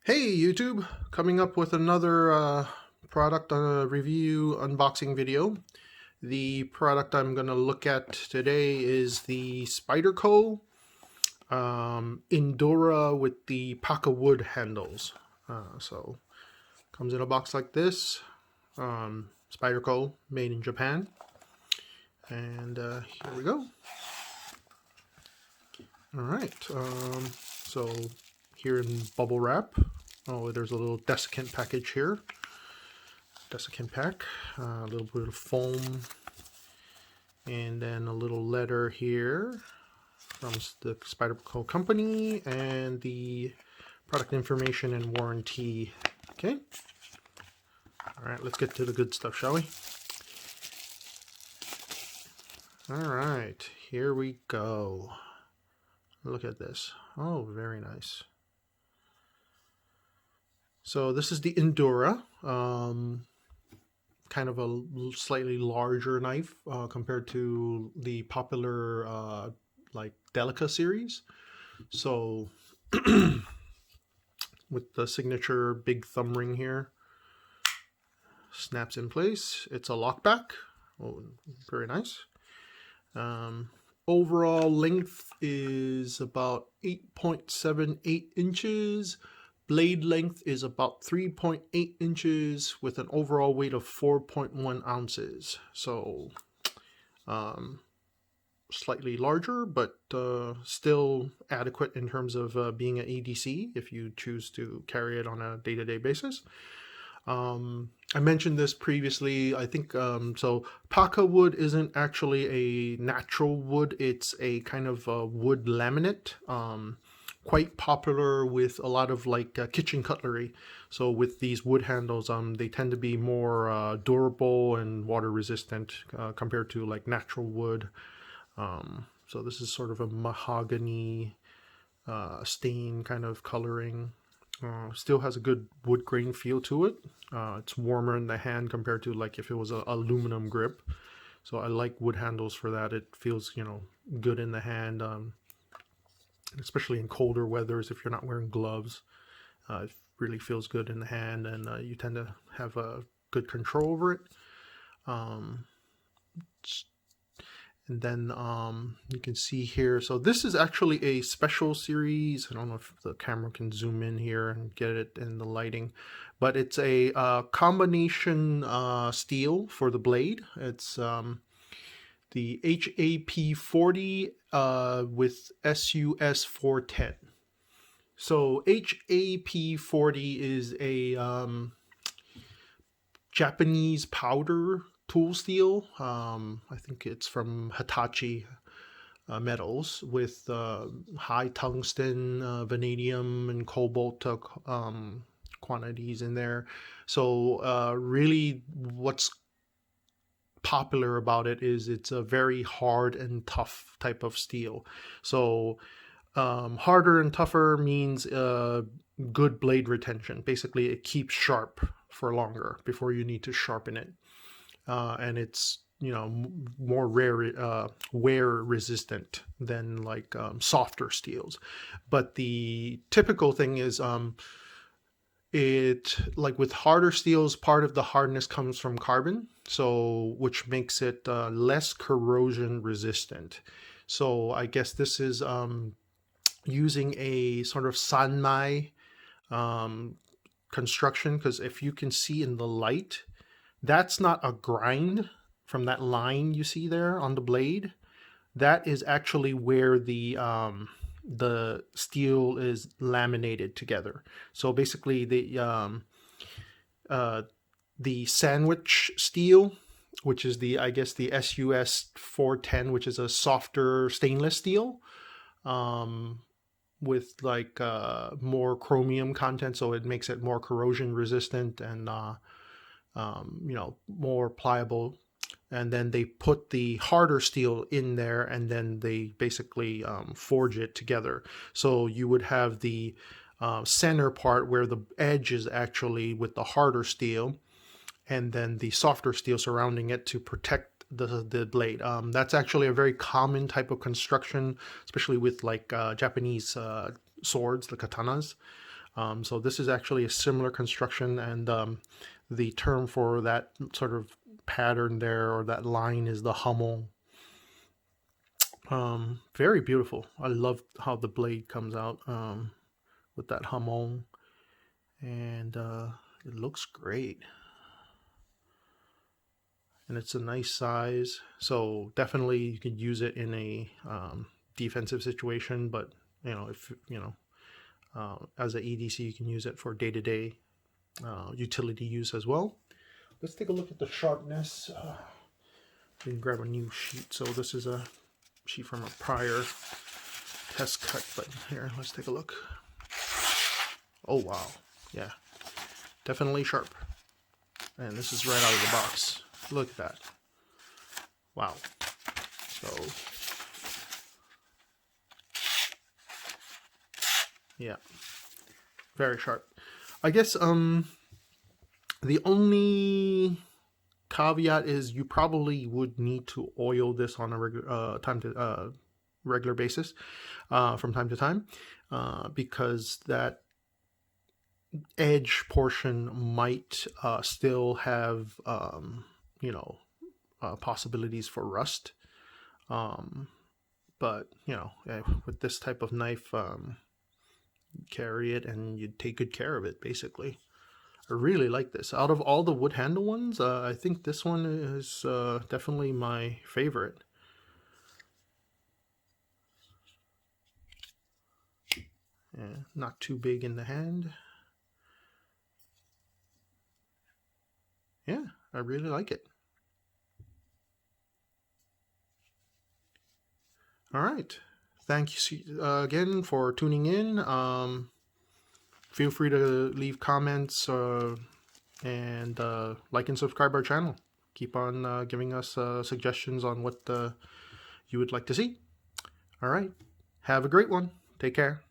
Hey YouTube, coming up with another product review unboxing video. The product I'm going to look at today is the Spyderco Endura with the Pakkawood handles. So comes in a box like this. Spyderco, made in Japan. And here we go. Alright, so here in bubble wrap. Oh, there's a little desiccant package here. Desiccant pack, a little bit of foam, and then a little letter here from the Spyderco company and the product information and warranty. Okay. All right, let's get to the good stuff, shall we? All right, here we go. Look at this. Oh, very nice. So this is the Endura, kind of a slightly larger knife compared to the popular like Delica series. So with the signature big thumb ring here, snaps in place. It's a lockback. Oh, very nice. Overall length is about 8.78 inches. Blade length is about 3.8 inches with an overall weight of 4.1 ounces. So slightly larger, but still adequate in terms of being an ADC if you choose to carry it on a day-to-day basis. I mentioned this previously, I think, so Pakkawood isn't actually a natural wood, it's a kind of wood laminate, quite popular with a lot of like kitchen cutlery. So with these wood handles, they tend to be more durable and water resistant compared to like natural wood. So this is sort of a mahogany stain kind of coloring. Still has a good wood grain feel to it. It's warmer in the hand compared to like if it was an aluminum grip. So I like wood handles for that. It feels, you know, good in the hand, especially in colder weathers if you're not wearing gloves. It really feels good in the hand, and you tend to have a good control over it. And then you can see here, so this is actually a special series. I don't know if the camera can zoom in here and get it in the lighting, but it's a combination steel for the blade. It's the HAP40 with SUS410. So HAP40 is a Japanese powder tool steel. I think it's from Hitachi metals with high tungsten, vanadium, and cobalt quantities in there. So really what's popular about it is it's a very hard and tough type of steel. So harder and tougher means good blade retention. Basically, it keeps sharp for longer before you need to sharpen it. And it's, you know, more wear resistant than like softer steels. But the typical thing is it, like with harder steels, part of the hardness comes from carbon, so which makes it less corrosion resistant. So I guess this is using a sort of sanmai construction, because if you can see in the light, that's not a grind from that line you see there on the blade. That is actually where the steel is laminated together. So basically the sandwich steel, which is the, I guess, the SUS410, which is a softer stainless steel with like more chromium content, so it makes it more corrosion resistant and you know, more pliable. And then they put the harder steel in there, and then they basically forge it together. So you would have the center part where the edge is actually with the harder steel, and then the softer steel surrounding it to protect the blade. That's actually a very common type of construction, especially with like Japanese swords, the katanas. So this is actually a similar construction, and the term for that sort of pattern there, or that line, is the Hummel. Very beautiful. I love how the blade comes out with that Hummel, and it looks great. And it's a nice size, so definitely you could use it in a defensive situation, but if as an EDC, you can use it for day-to-day utility use as well. Let's take a look at the sharpness. We can grab a new sheet. So this is a sheet from a prior test cut, but here, let's take a look. Oh wow, yeah, definitely sharp. And this is right out of the box. Look at that. Wow. So yeah, very sharp. I guess the only caveat is you probably would need to oil this on a regular basis from time to time, because that edge portion might still have possibilities for rust, but with this type of knife, carry it and you take good care of it, basically. I really like this. Out of all the wood handle ones, I think this one is definitely my favorite. Yeah, not too big in the hand. Yeah, I really like it. All right. Thank you again for tuning in. Feel free to leave comments and like and subscribe our channel. Keep on giving us suggestions on what you would like to see. All right. Have a great one. Take care.